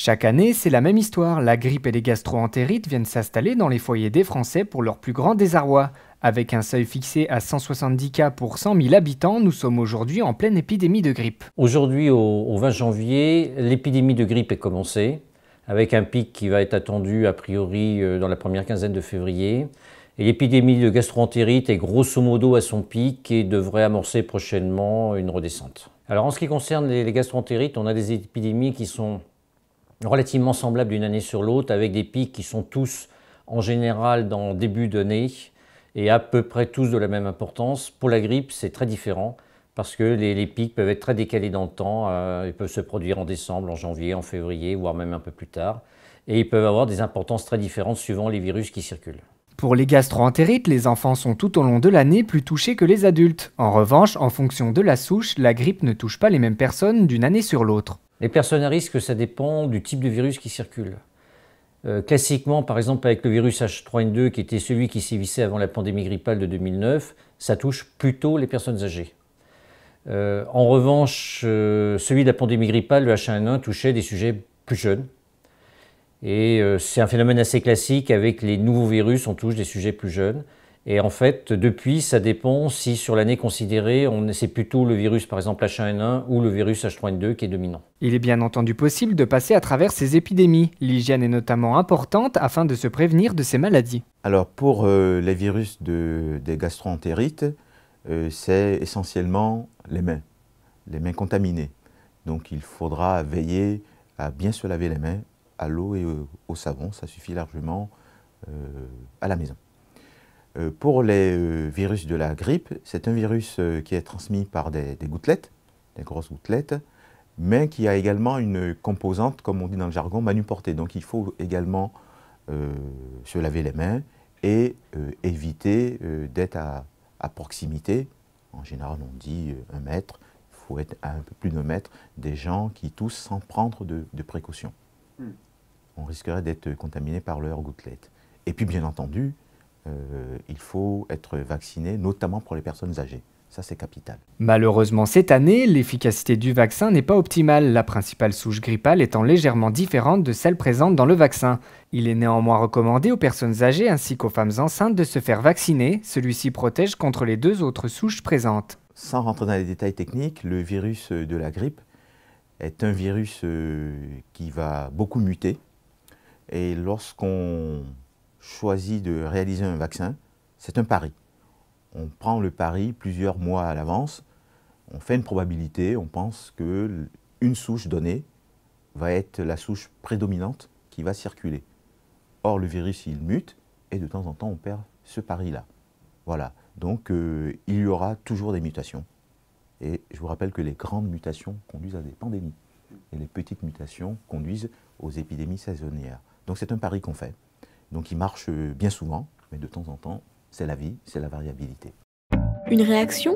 Chaque année, c'est la même histoire. La grippe et les gastro-entérites viennent s'installer dans les foyers des Français pour leur plus grand désarroi. Avec un seuil fixé à 170 cas pour 100 000 habitants, nous sommes aujourd'hui en pleine épidémie de grippe. Aujourd'hui, au 20 janvier, l'épidémie de grippe est commencée, avec un pic qui va être attendu a priori dans la première quinzaine de février. Et l'épidémie de gastro-entérite est grosso modo à son pic et devrait amorcer prochainement une redescente. Alors en ce qui concerne les gastro-entérites, on a des épidémies qui sont relativement semblables d'une année sur l'autre, avec des pics qui sont tous en général dans début d'année et à peu près tous de la même importance. Pour la grippe, c'est très différent parce que les pics peuvent être très décalés dans le temps. Ils peuvent se produire en décembre, en janvier, en février, voire même un peu plus tard. Et ils peuvent avoir des importances très différentes suivant les virus qui circulent. Pour les gastro-entérites, les enfants sont tout au long de l'année plus touchés que les adultes. En revanche, en fonction de la souche, la grippe ne touche pas les mêmes personnes d'une année sur l'autre. Les personnes à risque, ça dépend du type de virus qui circule. Classiquement, par exemple, avec le virus H3N2, qui était celui qui sévissait avant la pandémie grippale de 2009, ça touche plutôt les personnes âgées. En revanche, celui de la pandémie grippale, le H1N1, touchait des sujets plus jeunes. Et c'est un phénomène assez classique, avec les nouveaux virus, on touche des sujets plus jeunes. Et en fait, depuis, ça dépend si sur l'année considérée, c'est plutôt le virus, par exemple H1N1 ou le virus H3N2 qui est dominant. Il est bien entendu possible de passer à travers ces épidémies. L'hygiène est notamment importante afin de se prévenir de ces maladies. Alors pour les virus des gastro-entérites, c'est essentiellement les mains contaminées. Donc il faudra veiller à bien se laver les mains à l'eau et au savon, ça suffit largement à la maison. Pour les virus de la grippe, c'est un virus qui est transmis par des gouttelettes, des grosses gouttelettes, mais qui a également une composante, comme on dit dans le jargon, manuportée. Donc il faut également se laver les mains et éviter d'être à proximité. En général, on dit 1 mètre, il faut être à un peu plus d'1 mètre des gens qui toussent sans prendre de précautions. On risquerait d'être contaminé par leurs gouttelettes. Et puis bien entendu, il faut être vacciné, notamment pour les personnes âgées. Ça, c'est capital. Malheureusement, cette année, l'efficacité du vaccin n'est pas optimale, la principale souche grippale étant légèrement différente de celle présente dans le vaccin. Il est néanmoins recommandé aux personnes âgées ainsi qu'aux femmes enceintes de se faire vacciner. Celui-ci protège contre les 2 autres souches présentes. Sans rentrer dans les détails techniques, le virus de la grippe est un virus qui va beaucoup muter. Et lorsqu'on choisit de réaliser un vaccin, c'est un pari. On prend le pari plusieurs mois à l'avance, on fait une probabilité, on pense qu'une souche donnée va être la souche prédominante qui va circuler. Or, le virus, il mute et de temps en temps, on perd ce pari-là. Voilà, donc il y aura toujours des mutations. Et je vous rappelle que les grandes mutations conduisent à des pandémies et les petites mutations conduisent aux épidémies saisonnières. Donc c'est un pari qu'on fait. Donc il marche bien souvent, mais de temps en temps, c'est la vie, c'est la variabilité. Une réaction?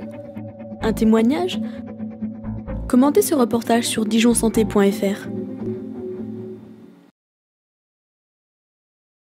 Un témoignage? Commentez ce reportage sur dijonsanté.fr.